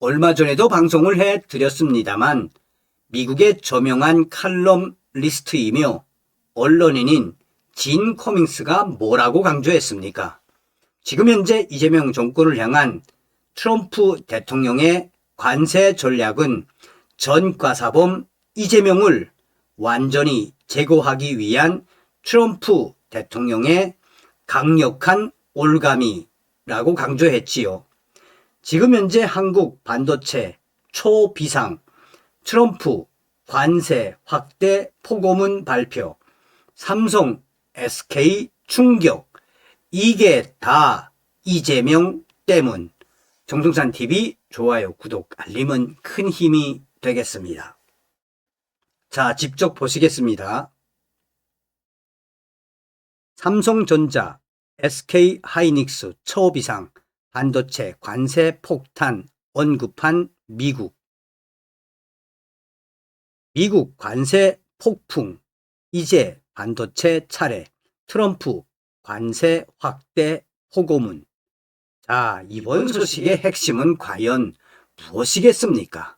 얼마 전에도 방송을 해드렸습니다만 미국의 저명한 칼럼리스트이며 언론인인 진 커밍스가 뭐라고 강조했습니까? 지금 현재 이재명 정권을 향한 트럼프 대통령의 관세 전략은 전과사범 이재명을 완전히 제거하기 위한 트럼프 대통령의 강력한 올가미라고 강조했지요. 지금 현재 한국 반도체 초비상, 트럼프 관세 확대 포고문 발표, 삼성 SK 충격, 이게 다 이재명 때문. 정승찬TV 좋아요, 구독, 알림은 큰 힘이 되겠습니다. 자, 직접 보시겠습니다. 삼성전자, SK하이닉스 초비상, 반도체 관세 폭탄 언급한 미국. 미국 관세 폭풍, 이제 반도체 차례, 트럼프 관세 확대 포고문. 자, 이번 소식의 핵심은 과연 무엇이겠습니까?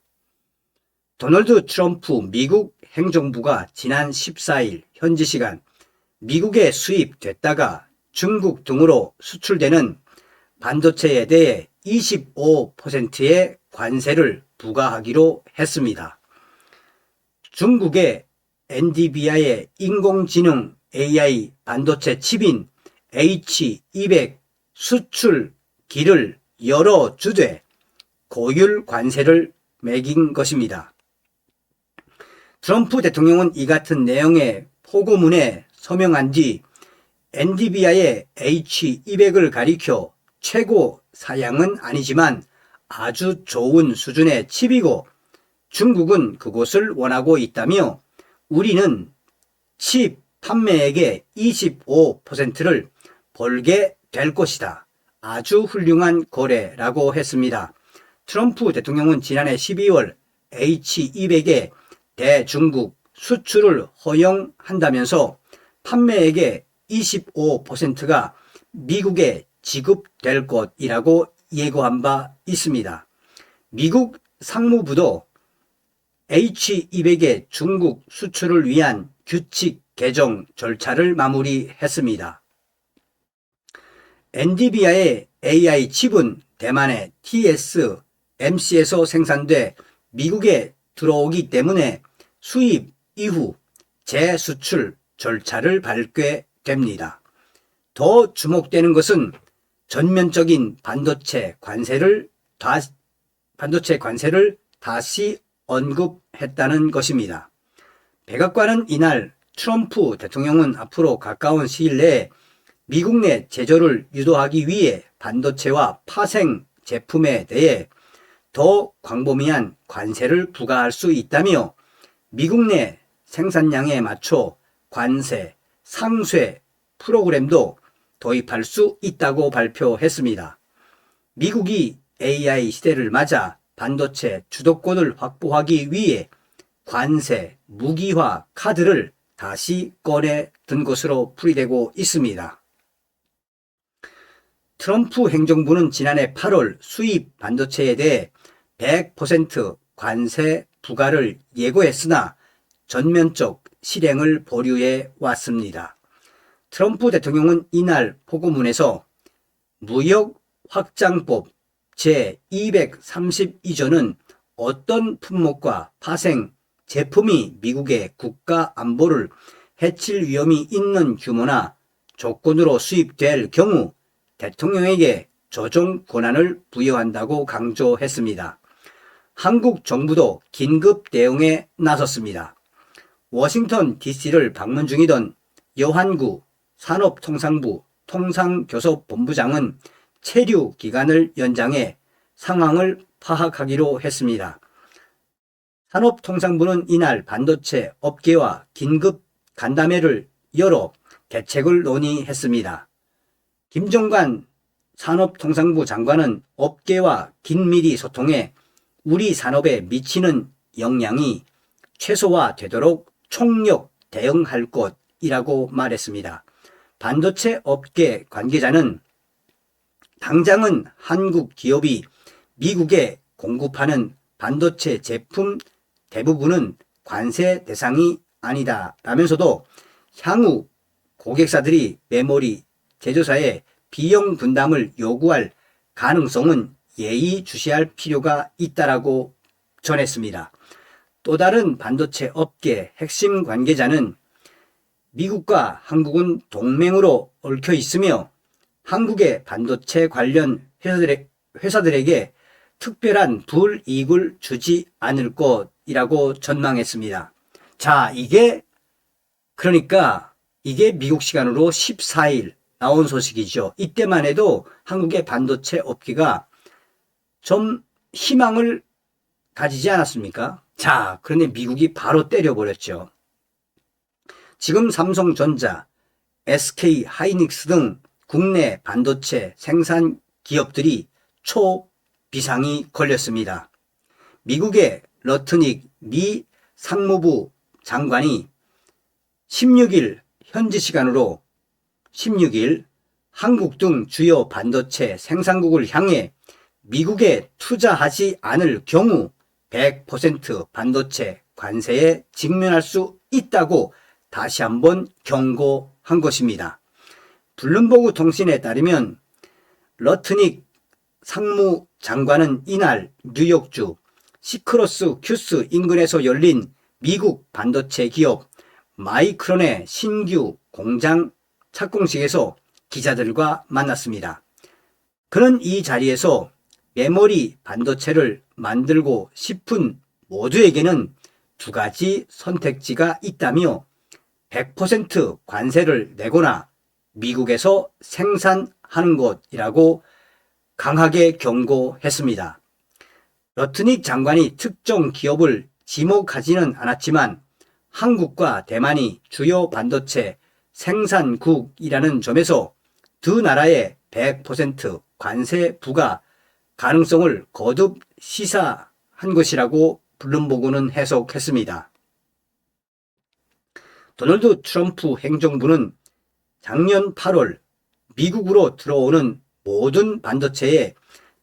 도널드 트럼프 미국 행정부가 지난 14일 현지 시간 미국에 수입됐다가 중국 등으로 수출되는 반도체에 대해 25%의 관세를 부과하기로 했습니다. 중국의 엔비디아의 인공지능 AI 반도체 칩인 H200 수출기를 열어주되 고율 관세를 매긴 것입니다. 트럼프 대통령은 이 같은 내용의 포고문에 서명한 뒤 엔비디아의 H200을 가리켜 최고 사양은 아니지만 아주 좋은 수준의 칩이고 중국은 그곳을 원하고 있다며 우리는 칩 판매액의 25%를 벌게 될 것이다. 아주 훌륭한 거래라고 했습니다. 트럼프 대통령은 지난해 12월 H200의 대중국 수출을 허용한다면서 판매액의 25%가 미국에 지급될 것이라고 예고한 바 있습니다. 미국 상무부도 H200의 중국 수출을 위한 규칙 개정 절차를 마무리했습니다. 엔비디아의 AI 칩은 대만의 TSMC에서 생산돼 미국에 들어오기 때문에 수입 이후 재수출 절차를 밟게 됩니다. 더 주목되는 것은 전면적인 반도체 관세를 다시 언급했다는 것입니다. 백악관은 이날 트럼프 대통령은 앞으로 가까운 시일 내에 미국 내 제조를 유도하기 위해 반도체와 파생 제품에 대해 더 광범위한 관세를 부과할 수 있다며 미국 내 생산량에 맞춰 관세 상쇄 프로그램도 도입할 수 있다고 발표했습니다. 미국이 AI 시대를 맞아 반도체 주도권을 확보하기 위해 관세 무기화 카드를 다시 꺼내 든 것으로 풀이되고 있습니다. 트럼프 행정부는 지난해 8월 수입 반도체에 대해 100% 관세 부과를 예고했으나 전면적 실행을 보류해 왔습니다. 트럼프 대통령은 이날 포고문에서 무역 확장법 제232조는 어떤 품목과 파생 제품이 미국의 국가 안보를 해칠 위험이 있는 규모나 조건으로 수입될 경우 대통령에게 조정 권한을 부여한다고 강조했습니다. 한국 정부도 긴급 대응에 나섰습니다. 워싱턴 DC를 방문 중이던 여한구 산업통상부 통상교섭본부장은 체류 기간을 연장해 상황을 파악하기로 했습니다. 산업통상부는 이날 반도체 업계와 긴급 간담회를 열어 대책을 논의했습니다. 김종관 산업통상부 장관은 업계와 긴밀히 소통해 우리 산업에 미치는 영향이 최소화되도록 총력 대응할 것이라고 말했습니다. 반도체 업계 관계자는 당장은 한국 기업이 미국에 공급하는 반도체 제품 대부분은 관세 대상이 아니다 라면서도 향후 고객사들이 메모리 제조사에 비용 분담을 요구할 가능성은 예의주시할 필요가 있다라고 전했습니다. 또 다른 반도체 업계 핵심 관계자는 미국과 한국은 동맹으로 얽혀 있으며 한국의 반도체 관련 회사들에게 특별한 불이익을 주지 않을 것이라고 전망했습니다. 자, 그러니까 이게 미국 시간으로 14일 나온 소식이죠. 이때만 해도 한국의 반도체 업계가 좀 희망을 가지지 않았습니까? 자, 그런데 미국이 바로 때려버렸죠. 지금 삼성전자, SK 하이닉스 등 국내 반도체 생산 기업들이 초비상이 걸렸습니다. 미국의 러트닉 미 상무부 장관이 16일 현지 시간으로 16일 한국 등 주요 반도체 생산국을 향해 미국에 투자하지 않을 경우 100% 반도체 관세에 직면할 수 있다고 다시 한번 경고한 것입니다. 블룸버그 통신에 따르면 러트닉 상무장관은 이날 뉴욕주 시크러스 큐스 인근에서 열린 미국 반도체 기업 마이크론의 신규 공장 착공식에서 기자들과 만났습니다. 그는 이 자리에서 메모리 반도체를 만들고 싶은 모두에게는 두 가지 선택지가 있다며 100% 관세를 내거나 미국에서 생산하는 것이라고 강하게 경고했습니다. 러트닉 장관이 특정 기업을 지목하지는 않았지만 한국과 대만이 주요 반도체 생산국이라는 점에서 두 나라의 100% 관세 부과 가능성을 거듭 시사한 것이라고 블룸버그는 해석했습니다. 도널드 트럼프 행정부는 작년 8월 미국으로 들어오는 모든 반도체에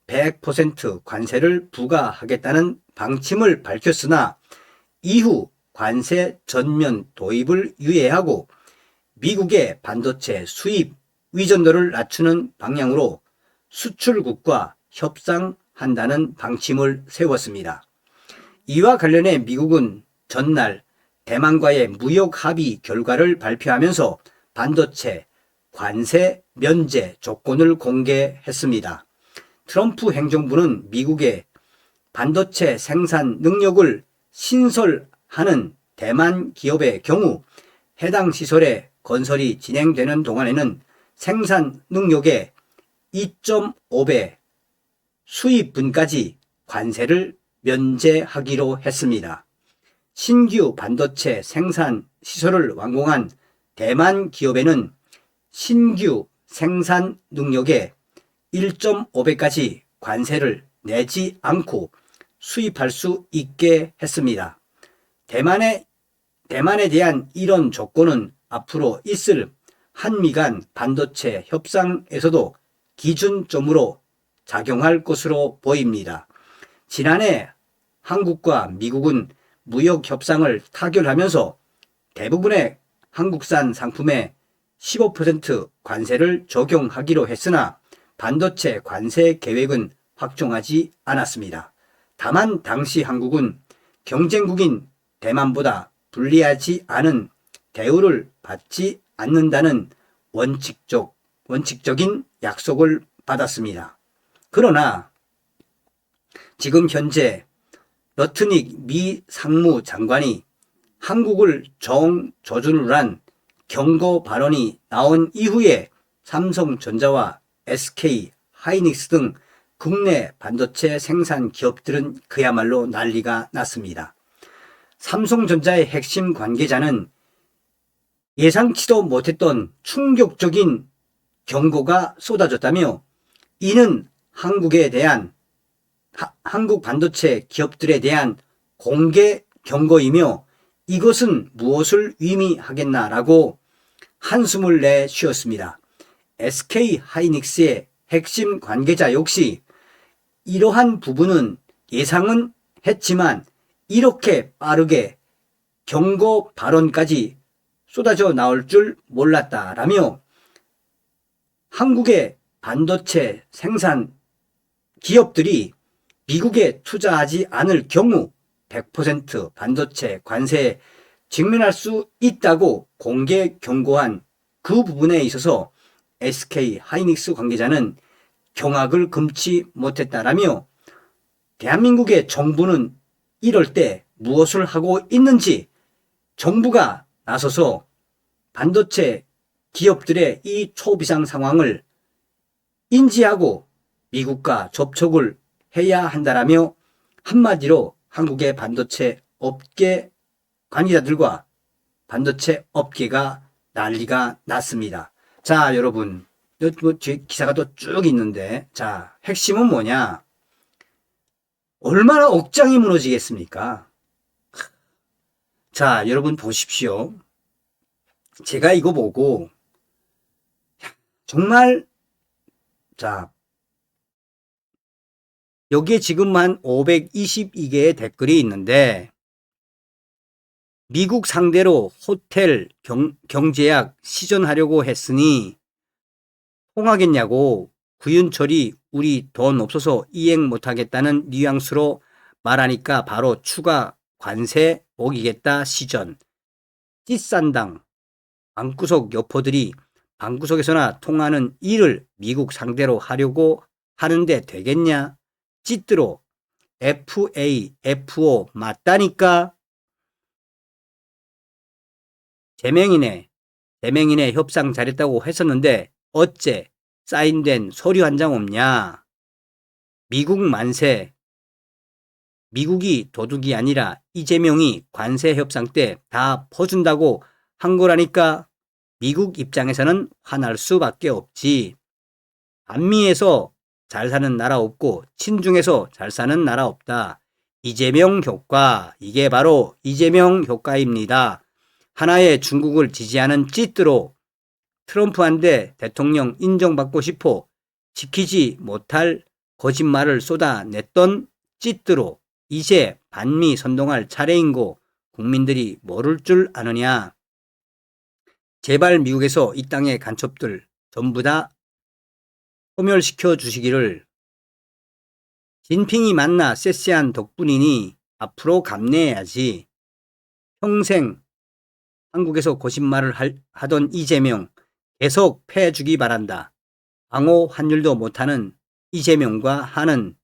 100% 관세를 부과하겠다는 방침을 밝혔으나 이후 관세 전면 도입을 유예하고 미국의 반도체 수입 의존도를 낮추는 방향으로 수출국과 협상한다는 방침을 세웠습니다. 이와 관련해 미국은 전날 대만과의 무역 합의 결과를 발표하면서 반도체 관세 면제 조건을 공개했습니다. 트럼프 행정부는 미국의 반도체 생산 능력을 신설하는 대만 기업의 경우 해당 시설의 건설이 진행되는 동안에는 생산 능력의 2.5배 수입분까지 관세를 면제하기로 했습니다. 신규 반도체 생산 시설을 완공한 대만 기업에는 신규 생산 능력의 1.5배까지 관세를 내지 않고 수입할 수 있게 했습니다. 대만에 대한 이런 조건은 앞으로 있을 한미 간 반도체 협상에서도 기준점으로 작용할 것으로 보입니다. 지난해 한국과 미국은 무역 협상을 타결하면서 대부분의 한국산 상품에 15% 관세를 적용하기로 했으나 반도체 관세 계획은 확정하지 않았습니다. 다만 당시 한국은 경쟁국인 대만보다 불리하지 않은 대우를 받지 않는다는 원칙적인 약속을 받았습니다. 그러나 지금 현재 러트닉 미 상무장관이 한국을 정조준을 한 경고 발언이 나온 이후에 삼성전자와 SK 하이닉스 등 국내 반도체 생산 기업들은 그야말로 난리가 났습니다. 삼성전자의 핵심 관계자는 예상치도 못했던 충격적인 경고가 쏟아졌다며 이는 한국 반도체 기업들에 대한 공개 경고이며 이것은 무엇을 의미하겠나라고 한숨을 내쉬었습니다. SK 하이닉스의 핵심 관계자 역시 이러한 부분은 예상은 했지만 이렇게 빠르게 경고 발언까지 쏟아져 나올 줄 몰랐다라며 한국의 반도체 생산 기업들이 미국에 투자하지 않을 경우 100% 반도체 관세에 직면할 수 있다고 공개 경고한 그 부분에 있어서 SK 하이닉스 관계자는 경악을 금치 못했다라며 대한민국의 정부는 이럴 때 무엇을 하고 있는지 정부가 나서서 반도체 기업들의 이 초비상 상황을 인지하고 미국과 접촉을 해야 한다라며 한마디로 한국의 반도체 업계 관계자들과 반도체 업계가 난리가 났습니다. 자, 여러분, 뒤에 기사가 또 쭉 있는데, 자, 핵심은 뭐냐? 얼마나 억장이 무너지겠습니까? 자, 여러분 보십시오. 제가 이거 보고 정말, 자, 여기에 지금 한 522개의 댓글이 있는데 미국 상대로 호텔 경제약 시전하려고 했으니 통하겠냐고 구윤철이 우리 돈 없어서 이행 못하겠다는 뉘앙스로 말하니까 바로 추가 관세 먹이겠다 시전. 찌싼당 방구석 여포들이 방구석에서나 통하는 일을 미국 상대로 하려고 하는데 되겠냐? 찌뜨로 FA, FO 맞다니까? 제명이네 협상 잘했다고 했었는데 어째 사인된 서류 한 장 없냐? 미국 만세. 미국이 도둑이 아니라 이재명이 관세 협상 때 다 퍼준다고 한 거라니까 미국 입장에서는 화날 수밖에 없지. 반미에서 잘 사는 나라 없고 친중에서 잘 사는 나라 없다. 이재명 효과, 이게 바로 이재명 효과입니다. 하나의 중국을 지지하는 찌뜨로 트럼프한테 대통령 인정받고 싶어 지키지 못할 거짓말을 쏟아냈던 찌뜨로 이제 반미 선동할 차례인고 국민들이 모를 줄 아느냐. 제발 미국에서 이 땅의 간첩들 전부 다 소멸시켜 주시기를. 진핑이 만나 쎄쎄한 덕분이니 앞으로 감내해야지. 평생 한국에서 거짓말을 하던 이재명 계속 패주기 바란다. 방호 환율도 못하는 이재명과 하는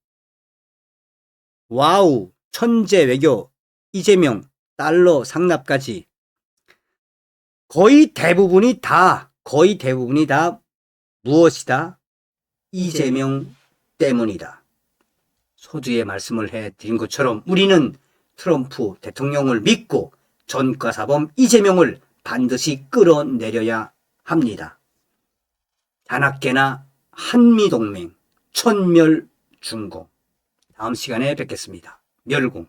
와우 천재 외교 이재명 달러 상납까지 거의 대부분이 다 무엇이다? 이재명 때문이다. 소주의 말씀을 해드린 것처럼 우리는 트럼프 대통령을 믿고 전과사범 이재명을 반드시 끌어내려야 합니다. 자나깨나 한미동맹 천멸중공. 다음 시간에 뵙겠습니다. 멸공.